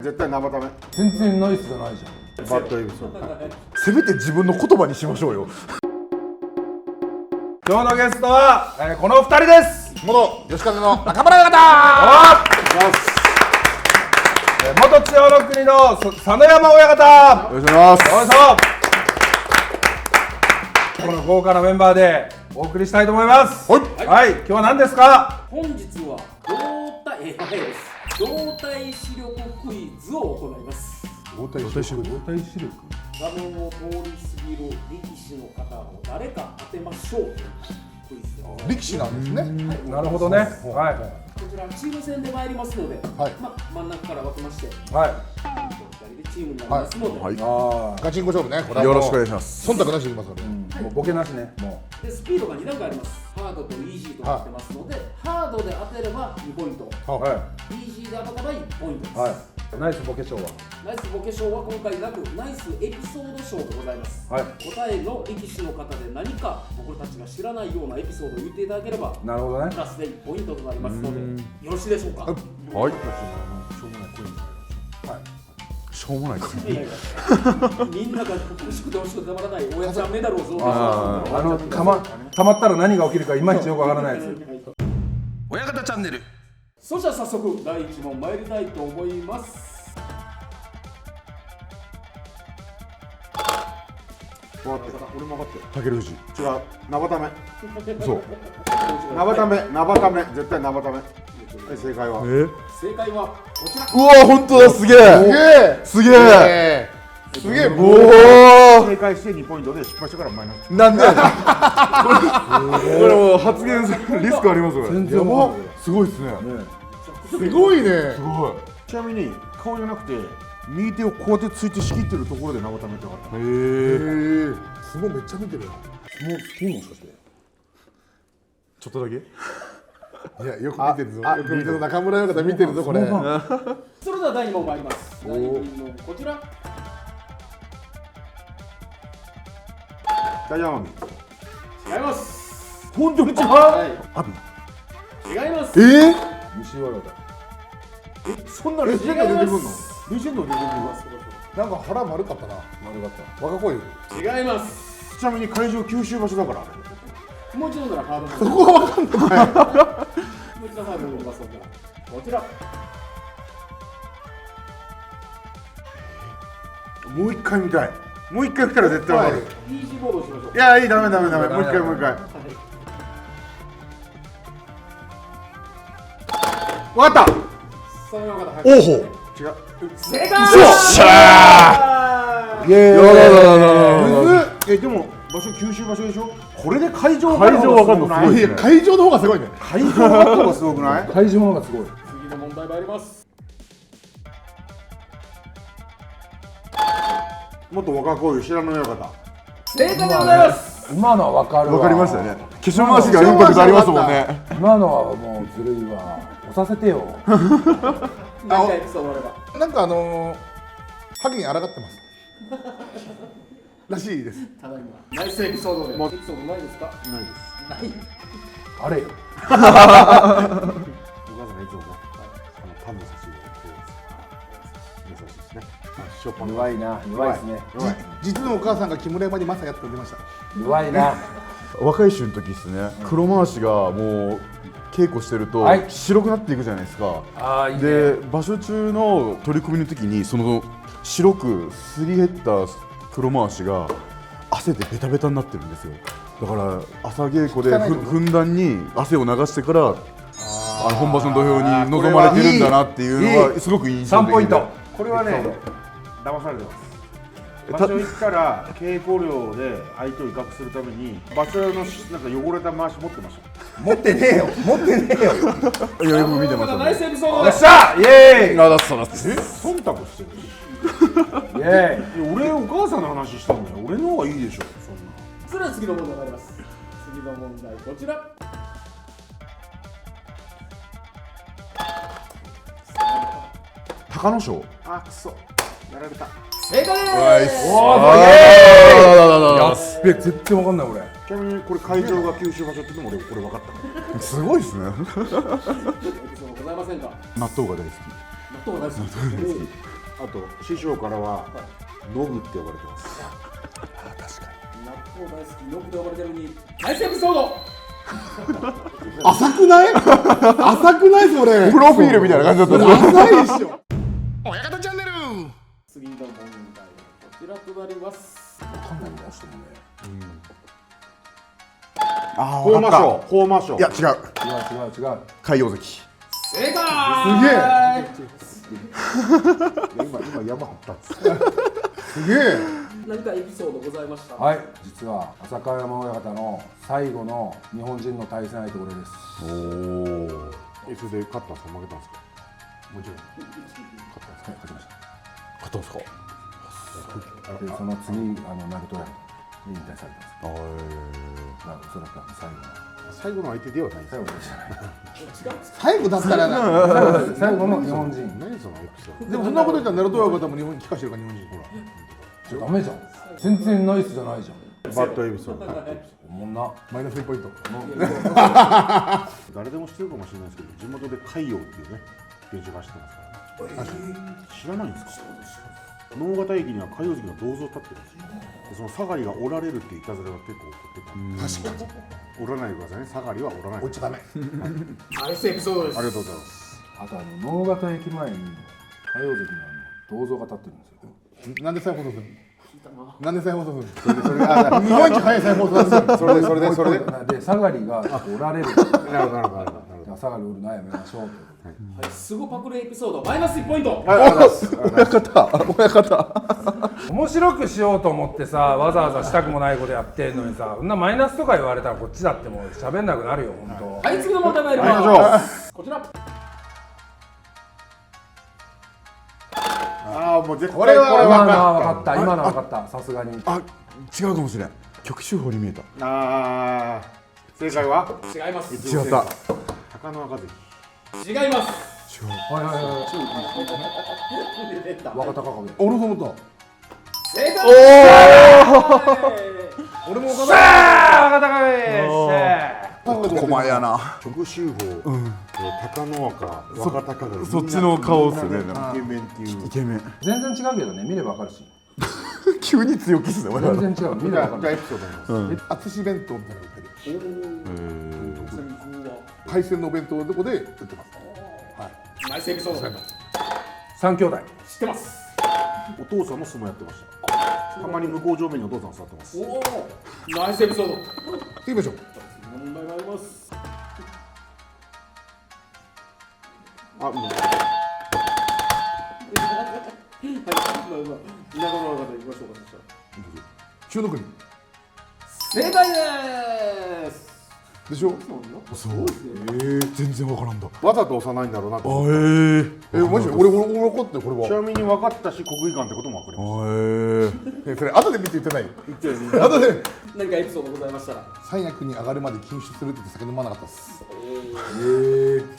絶対生ため。全然ナイスじゃないじゃん。バッドエビソード。せめて自分の言葉にしましょうよ。今日のゲストは、この2人です。元吉風の中村親方。元千代の国の佐野山親方。よろしくお願いします。よいしょ。この豪華なメンバーでお送りしたいと思います。はい、今日は何ですか。本日は動体視力クイズを行います。動体視力。動体視力。画面を通り過ぎる力士の方を誰か当てましょうというクイズでございます。力士なんですね。なるほどね。はい。こちらチーム戦で参りますので、はい真ん中から分けまして、はい。2人でチームになりますので、はい。あガチンコ勝負ね。これはよろしくお願いします忖度なしでいきますからね。あ、もうボケなしね。もでスピードが2段階あります。ハードとイージーとなってますので、ハードで当てれば2ポイント、う。はイージーで当たれば1ポイントです。い。はい。ナイスボケ賞は。ナイスボケ賞は今回なくナイスエピソード賞でございます。はい。答えの力士の方で何か僕たちが知らないようなエピソードを言っていただければなるほどねプ。ラスで1ポイントとなりますので、よろしいでしょうか。はいしょうもない声いやいやみんなが欲しくて欲しくてたまらないおやちゃんメダルを贈呈しますので、たまったら何が起きるかいまいちよくわからないやつ。親方チャンネル。それじゃあ早速第1問参りたいと思います。分かってる。俺も分かってたける富士。る。違う。生ため。そう。生ため。生ため。絶対生ため。はい、正解は。正解はこちら。うわ本当だすげえ。すげえ。すげえ。お正解して2ポイントで失敗したからマイナス。お。なんでやねん。これもう発言するリスクありますよ。全然わかんないすごいですね。すごいね。すごい。ちなみに顔じゃなくて右手をこうやってついて仕切ってるところで生ためって分かった。へえ。相撲めっちゃ見てるよ。もう好きもしかして。ちょっとだけ。いやよく見てるぞ。よく見てる。中村親方見てるぞこれ。それでは第2問参ります。第2問こちら。大丈夫。違います。本当に違う。はい阿炎。違います。西親方。そんなレジェンド出てくるの？レジェンド出てくるなんか腹丸かったな。丸かった。若子よ。違います。ちなみに会場九州場所だから。もう一度ならハードル。そこは分かんない。もう一度ハードルいきますので、こちら。もう一回見たい。もう一回来たら絶対分かる。イージーボードしましょう。いやいいダメダメダメ。もう一回もう一回。はい分かった。その方王鵬。違う。正解。よっしゃイエーイ。ー。やだ。でも場所九州場所でしょ。これで会場会場わかんのない。いや会場の方がすごいね。会場の方がすごくない？会場の方がすごい。次の問題参ります。もっと若こういう知らない方。正解でございます。今のはわかるわ。わかりましたよね。化粧回しがインパクトありますもんね。今のはもうずるいわ。押させてよ。何かエピソードあれば。なんかハゲに抗ってます。らしいです。ただいま。ナイスエピソードで。エピソードないですか？ないです。ない。あれよ。お母さんがいつもね、パンの差し入れをくれます。優しいですね。ショーパン弱いな。弱いですね。弱い。実のお母さんが木村山にマサヤって呼んでました。弱いな。若い衆の時ですね。黒回しがもう稽古してるとはい白くなっていくじゃないですか。ああいいね。で場所中の取り組みの時にその白くすり減った黒回しが汗でベタベタになってるんですよ。だから朝稽古でふんだんに汗を流してから本場所の土俵に臨まれてるんだなっていうのはすごく印象3的で。ポイント。これはね、騙されてます。場所行ったら稽古量で相手を威嚇するために場所のなんか汚れた回し持ってました。持ってねえよ。持ってねえよ。いやよく見てましたナイスね。エピソードでよっしゃ。イエーイ。あだっさだっす。忖度してる。イエーイ。いや俺お母さんの話したんだよ。俺の方がいいでしょ。そんな。それでは次の問題参ります。次の問題こちら。隆の勝。あくそ。やられた。正解です。おーあやっべ、全然わかんない俺。ちなみにこれ会場が九州場所ってのも俺これ分かったから。すごいですね。エピソードございませんか？納豆が大好き。納豆が大好き。あと師匠からはノブって呼ばれてます。納豆大好きノブと呼ばれてるのにナイスエピソード。浅くない浅くないそれプロフィールみたいな感じだったね。浅いでしょ。次の問題はこちらとなります。あフォーマショー、フォーマショー。いや違う。違う海洋関。正解。今山張ったんですすげえ何かエピソードございました。はい、実は浅川山親方の最後の日本人の対戦相手俺です。おお。それで勝ったんですか負けたんですかもちろん勝ちました。勝ったんですか。でその次ナルトヤに引退されてます。あおそらく最後の最後の相手ではないです最後でしたね。最後だったらな最後の日本人。何そのエピソードでもそんなこと言ったらナルト親方も日本に帰化してるから日本人ほらダメじゃん。全然ナイスじゃないじゃん。バッドエピソード。おもんな。マイナス1ポイント誰でも知ってるかもしれないですけど、地元で海洋っていうね現象が走ってますから。知らないんですか。能形駅には海洋関の銅像立ってるんですよ。でそのサガリが折られるっていたずらが結構起こってた。確かに折らないでくださいね。サガリは折らない。落ちちゃダメナイスエピソードです。ありがとうございます。あと能形駅前に海洋関の銅像が立ってるんですよ。なんで再放送するのなんで再放送するのそれが日本一早い再放送するそれででサガリがおられる。なるほどなるほどなるほどサガリおるのやめましょう。はい、すぐパクるエピソードマイナス1ポイント。親方。面白くしようと思ってさ、わざわざしたくもないことやってんのにさ、そんなマイナスとか言われたらこっちだってもう喋んなくなるよ本当。はい、次の問題参ります。こちら。ああもう絶対これは今のは分かった。今のは分かった。さすがに。あ違うかもしれん。曲手法に見えた。ああ正解は違います。違った。高輪和樹。違います。はいはいはい。若隆景。俺も思っ正解。俺も分かんないさあ若隆景。狛江やな。曲手法、高輪か若隆景。そっちの顔っすね。イケメンっていう。イケメン。全然違うけどね、見れば分かるし。急に強気っすね。全然違う。見じゃあれば分かる。エピソードあります。淳弁当みたいなの売ってるちなみに風は海鮮のお弁当どこで売ってますナイスエピソード。三兄弟。知ってます。お父さんも相撲やってました。たまに向こう正面にお父さん座ってます。おお、ナイスエピソード。行きましょう問題があります。あ、もう。はい、田舎の方行きましょうか。中野国正解です。でしょそう。全然わからんだ。わざと押さないんだろうなと思って。マジで俺分かってこれはちなみに分かったし国技館ってことも分かります。それ後で見て言ってない言ってるね。後で何かエピソードございましたら。三役に上がるまで禁酒するって言って酒飲まなかったっすそう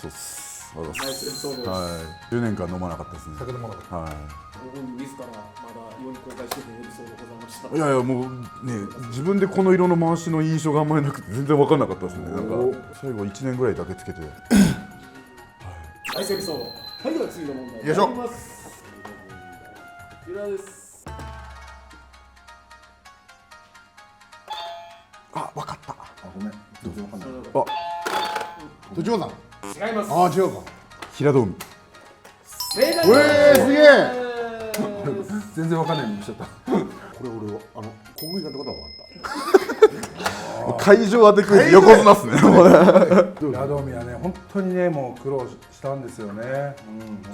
っす。ナイスエピソードです。はい。10年間飲まなかったですね。酒飲まなかったはご本人自らまだ世に公開しているエピソードございました。い。いやいやもうね自分でこの色の回しの印象があんまりなくて全然分かんなかったですね。なんか最後1年ぐらいだけつけて。ナイスエピソード。はい、では次の問題。よいしょ参ります。こちらです。あ分かった。あ、ごめん。全然分かんない。都庁山違います。ああ違うか平戸海。正解です。すげえ全然分かんないのにしちゃった。これ俺国技館ってことは分かっ会場当てクイズ横綱っすね。平戸海はね、本当にね、もう苦労したんですよね。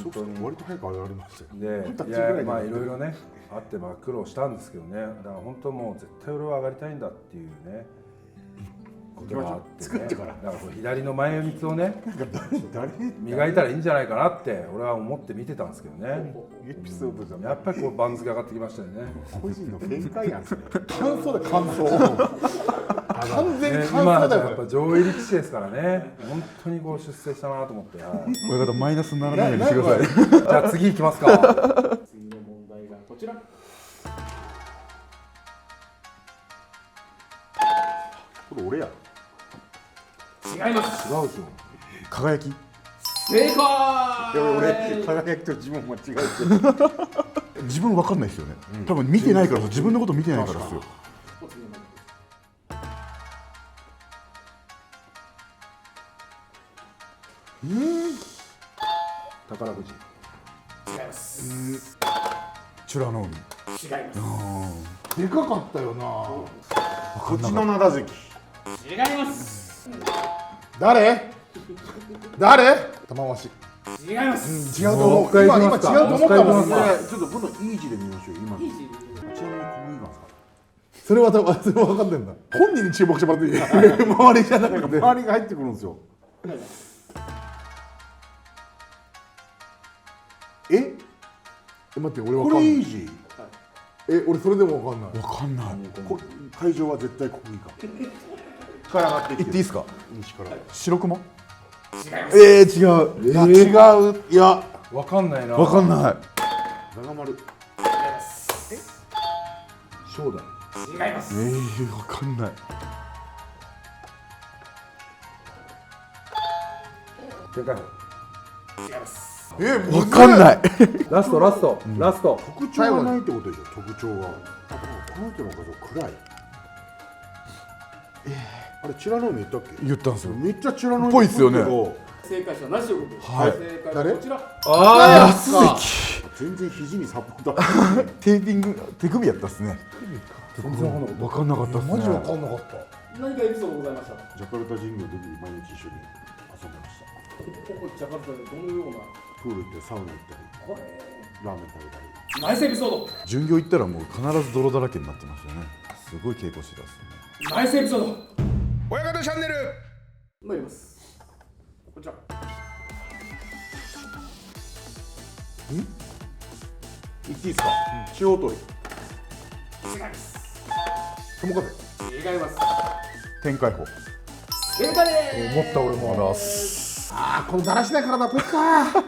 本当に。割と早く上がりましたよ。で、いや、まあいろいろね、あってまあ苦労したんですけどね。だから本当もう絶対俺は上がりたいんだっていうね。ことがあってね。作ってからだからこう左の前みつをね、磨いたらいいんじゃないかなって俺は思って見てたんですけどね。エピソードじゃやっぱりこう番付上がってきましたよね。個人の見解やん。感想だ感想完全に感今想だよやっぱ上位力士ですからね。本当にこう出世したなと思って。親方マイナスにならないようにしてください。じゃあ次行きますか。次の問題がこちら。これ俺や。違います。違うでしょ。輝き。正解俺輝きと自分間違えてる自分わかんないですよね、多分見てないから自分のこと見てないからですよ。お次の問宝くじ。題違いますチュラノーミ。違いますでかかったよな。こっちの灘関違います誰玉鷲。違います違うと思う。もう一回今行きますか違うと思ったもん。もう一回行きますちょっと今度イージーで見ましょう今のいいしちなみに国技館ですかそれは分かってんだ。本人に注目してもらっていい？周りじゃなくて。周りが入ってくるんですよえ待って、俺こ分かんない。れイージー俺それでも分かんない。わかんない。会場は絶対国技館から上がってきて言っていいですか？西から白熊？違います違う。いや違ういやわかんないな。わかんない。長丸正代。違いますわかんない。展開。違いますわかんない。ラストラストラスト。特徴がないってことでしょ特徴がこの人の画像暗いあれチラノーミ言ったっけ言ったんですよ。めっちゃチラノーミぽいっすよね正解者なしということです、はい正解誰はこちらあ安関。全然肘にサポーターテーピング手首やったっすね。全然わかんなかった。わかんなかったっすね。マジ分かんなかった。何かエピソードございましたジャカルタ人形の時に毎日一緒に遊んでましたここジャカルタでどのようなプール行ってサウナ行ったりこれラーメン食べたりナイスエピソード巡業行ったらもう必ず泥だらけになってましたね。すごい稽古してたっすね。ナイスエピソード親方チャンネル。参りますこちら行っていいですか中央通り違います友風。違います天海法。正解で思った俺も。このだらしない体こいか。こ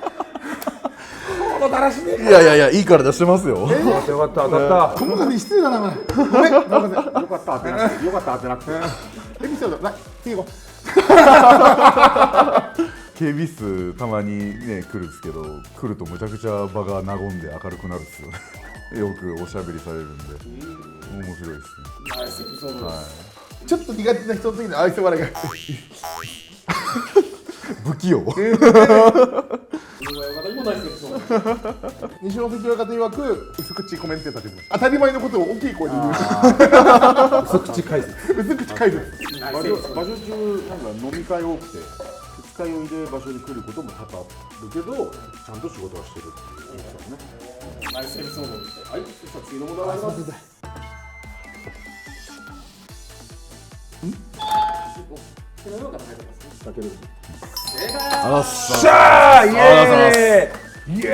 のだらしねいやいやいや、いい体してますよ。よかったよかった当たった。友風に失礼だな、お前。ごめん、友風。よかった当てなくてよかった当てなくてエピソード、次行こ警備室たまにね来るんですけど、来るとむちゃくちゃ場が和んで明るくなるんですよね。よくおしゃべりされるんで面白いですね。ナイスエピソードです、う。ちょっと苦手な人の時に愛想笑いが。不器用。井上親方にもナイスエピソード西尾関親方曰く薄口コメンテーターって言ってました。当たり前のことを大きい声で言う。薄口解説。薄口解説。ナイスエピソード場所中なんか飲み会多くて二日酔いで場所に来ることも多々あるけどちゃんと仕事はしてるっていうことですねナイスエピソードですはい、そしたら次の問題になります手のような書いてますねたける。正解しゃーイエーイイエ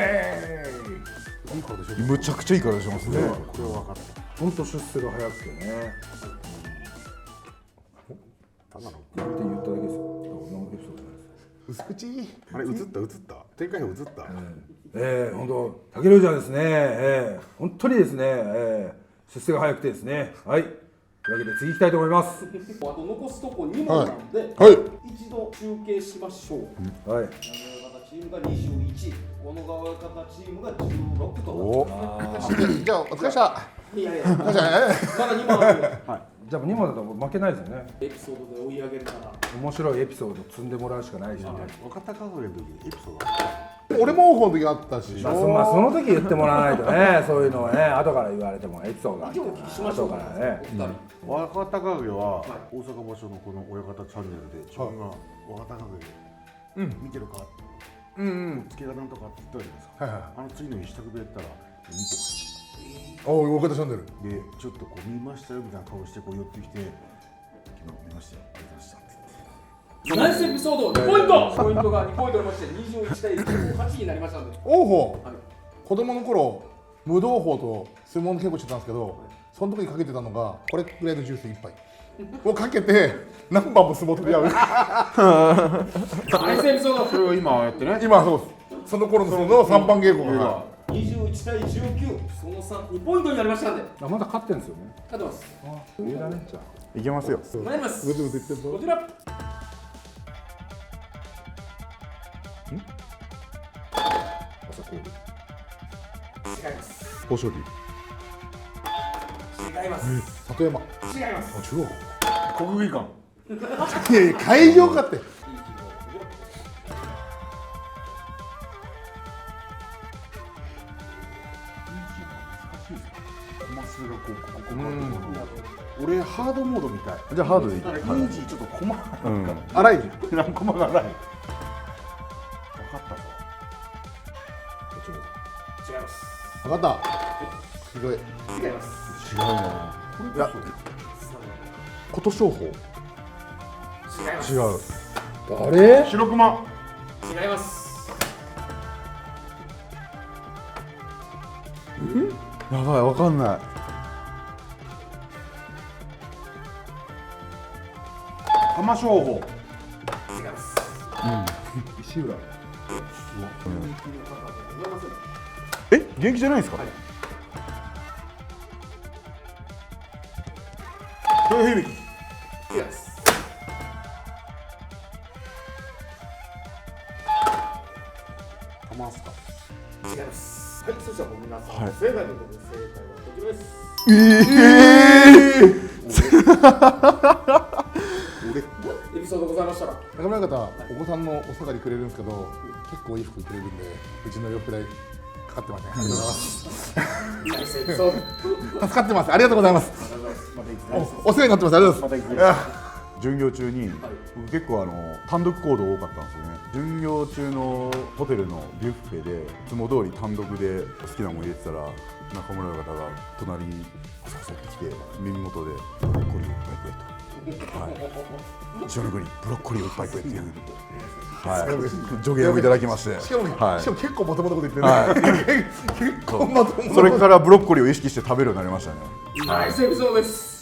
ーイ。いい顔でしょむちゃくちゃいい体してますね。これは分かったほんと出世が早くてね。ただのって言っただけですよ。何エピソードないです。薄口。あれ映った展開表映った本当、竹龍ちゃんですね、本当にですね、出世が早くてですね、はい、というわけで次行きたいと思います。あと残すとこ2問なんで、はい。一度集計しましょう。はい、長岡方チームが21、小野川方チームが16と。お、じゃあ、お疲れした。いやいや、まだじゃあ、 2問ある。じゃあ2問だと負けないですよね。エピソードで追い上げるから。面白いエピソード積んでもらうしかないですよね。若隆景の時にエピソード俺もこの時あったし。まあその時言ってもらわないとね、そういうのはね、後から言われてもエピソードが一応お聞きしましょうか後からね。お二人。若隆景は大阪場所のこの親方チャンネルで自分が若隆景見てるかつけがなんとかって言ったわけですかはいはい。あの次の日支度部やったら見てますおお、親方チャンネル。でちょっとこう見ましたよみたいな顔してこう寄ってきて昨日見ましたよありがとうございましたってナイスエピソード2ポイント。ポイントが2ポイントありまして21対18になりましたので。王鵬、はい子供の頃無道法と相撲の稽古してたんですけど、その時にかけてたのがこれぐらいのジュース1杯をかけて何番も相撲取り合う。ナイスエピソード。それを今やってね今そうです。その頃のその3番稽古が21対19、その3、2ポイントになりましたんで。あ、まだ勝ってんですよね。勝ってます。上だね、じゃあ。いけますよ。参ります。ぐずぐず言ってるぞ。こちら。コール。違います豊昇龍。違います里山。違います違う。国技館。いやいや会場かって。いい記号コマスがこう俺ハードモードみたい。じゃあハードでいい。だからイージーちょっとコマうん。荒い。何コマがない。分かったぞ。違います分かった。すごい。違います違うな。いや、琴勝峰。違います違う。誰？白熊。違いますやばい、わかんない。玉正鳳。違います石浦。え、現役じゃないですか。豊響。違います玉飛鳥。違いますはいそしたら皆さん、はい正解ということで正解はこちらですエピソードございましたら中村方、お子さんのお下がりくれるんですけど、結構いい服くれるんで、うちの洋服代かかってません。ありがとうございます。ナイスエピソード助かってます。ありがとうございます。またいつお世話になってます。ありがとうございまたいつます。巡業中に、僕結構単独行動多かったんですよね。巡業中のホテルのビュッフェでいつも通り単独で好きなもの入れてたら、中村の方が隣にコソコソってきて耳元でブロッコリーをいっぱいくれと。はい、塩の国ブロッコリーをいっぱいくれっていうふうに、はい、助言をいただきまして、しかも、はいしかも結構まともなこと言ってるね。結構まともなこと。それからブロッコリーを意識して食べるようになりましたね。ナイスエピソードです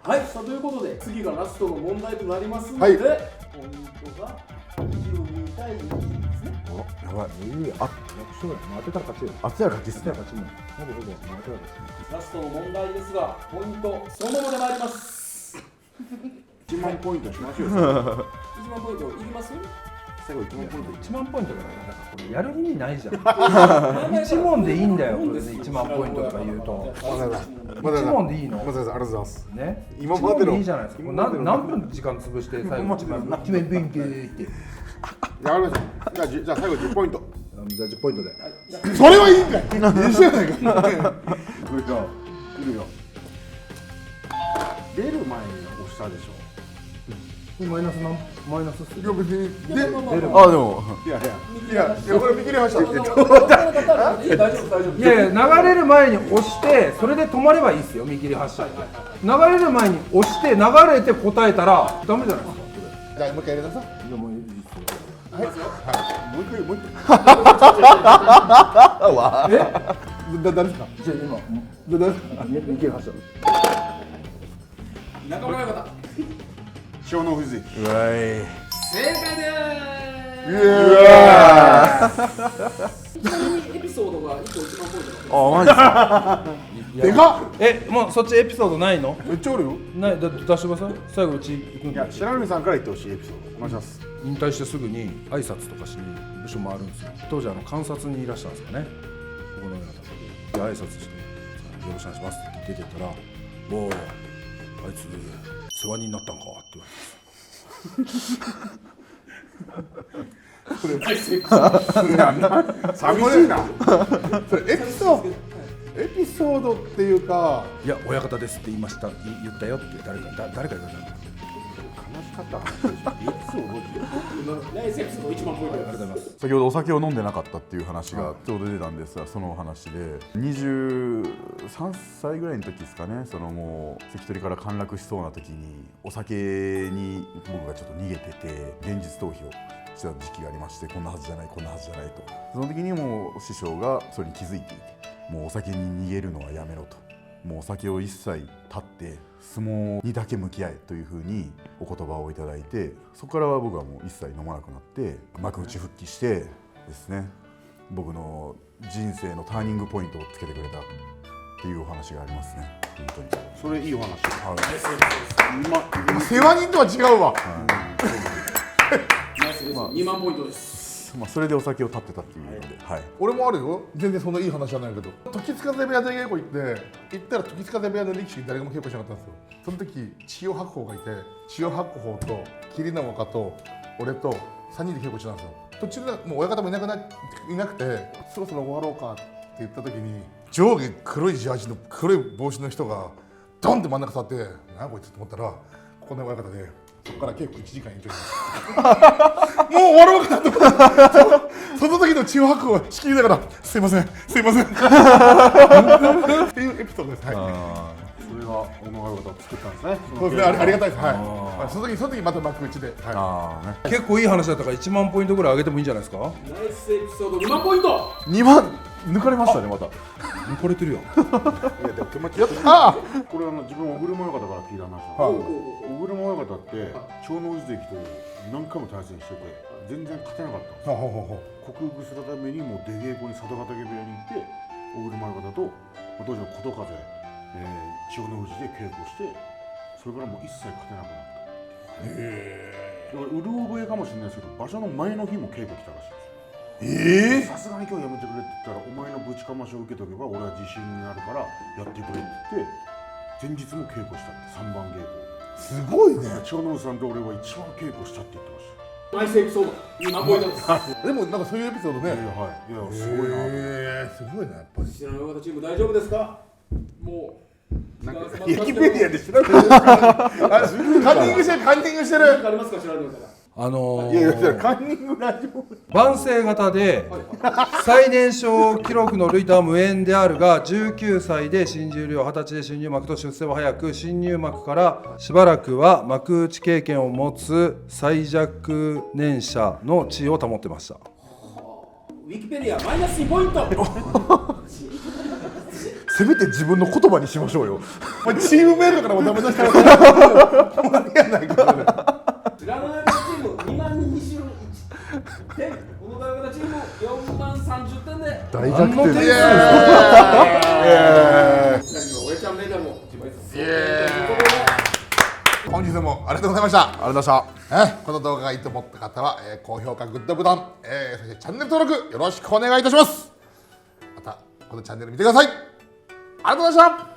はい、さあということで次がラストの問題となりますので、はいポイントが12対1ですねやばい、あ、そうや。当てたら勝ちよ。あっちは勝ちっすね当てたら。勝ちも。ほぼほぼ当てたら勝ち。ラストの問題ですがポイントそのままで参ります1万ポイントしましょうよ。 1万ポイントいります最後1万ポイント。 1万ポイントだからなんかこれやる意味ないじゃん。1問でいいんだよ。これで1万ポイントとか言うと。1問でいいの。まずありがとうございます。ね。今までの1問いいじゃないですか。これ何分時間潰して最後1万ポイントって。やりましょう。じゃあ最後10ポイント。じゃあ10ポイントで。それはいいんかい。一緒やないか。来るよ。来るよ。出る前に押したでしょ。マイナス何？マイナスっすよ。いや別にいやまあまああ、でもいやいや。いやこれ見切りました。いや大丈夫大丈夫いやいや、流れる前に押してそれで止まればいいですよ、見切り発車って流れる前に押して流れて答えたらダメじゃないですか。じゃあもう一回やりなさい。いやもういいですもう一回もう一回。誰ですか。じゃあ今誰ですか。見切り発車。中村方小野藤関。うわい。正解でーすちなみにエピソードが1個1万ポイントあ、マジですか。でかっ。もうそっちエピソードないの？めっちゃおるよ。ない出してください。最後うち行くんでいや、白波さんから言ってほしいエピソード。お願いします。引退してすぐに挨拶とかしに部署回るんですよ。当時観察にいらしたんですかね。ここのようなところで挨拶してよろしくお願いしますって出てったら、もうあいつ世話人になったんかって言われて。寂しいな。それエピソードっていうか。いや、親方ですって言いました、言ったよって誰か言われたんだ。悲しかった話でしょ。いつ覚えてる。ナイスエピソード1万ポイントありがとうございます。先ほどお酒を飲んでなかったっていう話がちょうど出たんですが、そのお話で23歳ぐらいの時ですかね、そのもう関取から陥落しそうな時にお酒に僕がちょっと逃げてて現実逃避をしてた時期がありまして、こんなはずじゃないこんなはずじゃないと、その時にもう師匠がそれに気づいていて、もうお酒に逃げるのはやめろと、もうお酒を一切断って相撲にだけ向き合えというふうにお言葉をいただいて、そこからは僕はもう一切飲まなくなって幕内復帰してですね、僕の人生のターニングポイントをつけてくれたっていうお話がありますね。本当に。それいいお話。世話人とは違うわ。ナイスエピソード2万ポイントですまあ、それでお酒を断ってたっていうので、はい、俺もあるよ、全然そんないい話じゃないけど、時津風部屋で稽古行ったら時津風部屋の力士誰も稽古しなかったんですよ。その時千代白鵬がいて、千代白鵬と桐生岡と俺と3人で稽古してたんですよ。途中でもう親方もいなくて、そろそろ終わろうかって言った時に上下黒いジャージの黒い帽子の人がドンって真ん中座って「何こいつ」と思ったら、ここの親方でそこから稽古1時間延長しましたもう終わろうかなと思ってその時の千代白鵬を仕切りながら「すいませんすいません」っていうエピソードです。はい、それが小野親方を作ったんですね。そうですね、ありがたいです。はい、その時また幕内で、は結構いい話だったから1万ポイントぐらい上げてもいいんじゃないですか。ナイスエピソード2万ポイント。2万抜かれましたね、また。抜かれてるよ。いやでも手間違ってあこれ自分小車親方から聞いた話なんですけど、小車親方って長能寺関と何回も対戦してて全然勝てなかったんですよ。克服するためにもう出稽古に佐渡ヶ嶽部屋に行って小車親方と当時の琴風、千代の富士で稽古して、それからもう一切勝てなくなった。だからうる覚えかもしれないですけど、場所の前の日も稽古来たらしいです。さすがに今日やめてくれって言ったら、お前のぶちかましを受けとけば俺は自信になるからやってくれって言って前日も稽古したって3番稽古。すごいね。千代の富士さんと俺は一番稽古したって言ってました。ナイスエピソード2万ポイントです。でもなんかそういうエピソードね。はい、いやすごいな。すごいね、やっぱり。知らない親方チーム大丈夫ですか。もうなんかウィキペディアで調べてるカンニングしてる。ありますか、知らない方。いやいやカンニング大丈夫。万世型で最年少記録の類とは無縁であるが、19歳で新十両、20歳で新入幕と出世は早く、新入幕からしばらくは幕内経験を持つ最若年者の地位を保ってました。ウィキペディアマイナス2ポイント。せめて自分の言葉にしましょうよ。チームメールからもダメ出したら間に合わないからね。知らない親方チーム2万21点、この親方チーム4万30点で大逆転です。親ちゃんメダルも1枚ずつ。本日もありがとうございました。ありがとうございました。この動画がいいと思った方は、高評価、グッドボタン、そしてチャンネル登録よろしくお願いいたします。またこのチャンネル見てください。ありがとうございました。